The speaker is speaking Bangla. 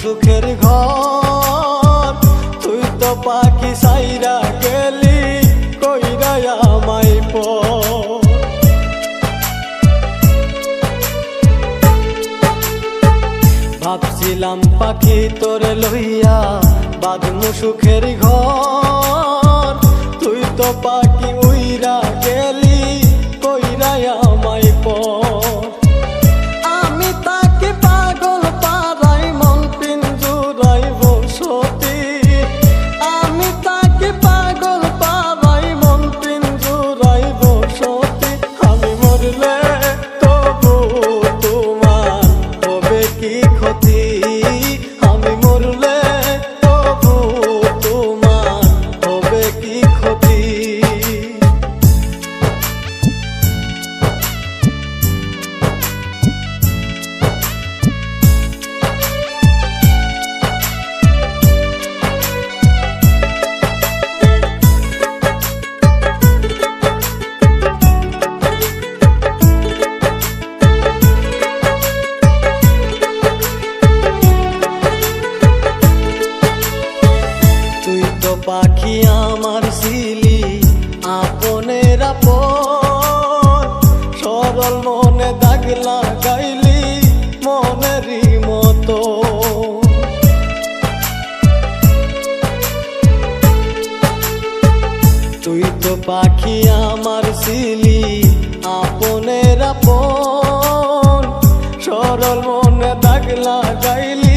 সুখের ঘর, তুই তো পাখি সাইরা গেলি কইরা আমায় পর। ভাবছিলাম পাখি তোরে লইয়া বাঁধমু সুখের ঘর, তুই তো পাখি উইরা গেলি কইরা আমায় পর। আমি তাকে পাগল পারাই মন পিঞ্জুরাই বসতি, আমি তাকে পাগল পারাই মন পিঞ্জুরাই বসতি। আমি মরলে তবু তোমার হবে কি ক্ষতি, আমি মরলে তবু তোমার হবে কি ক্ষতি। পাখি আমার ছিলি আপনের আপন, সরল মনে দাগ লাগাইলি মনেরই মতো। তুই তো পাখি আমার ছিলি আপনের আপন, সরল মনে দাগ লাগাইলি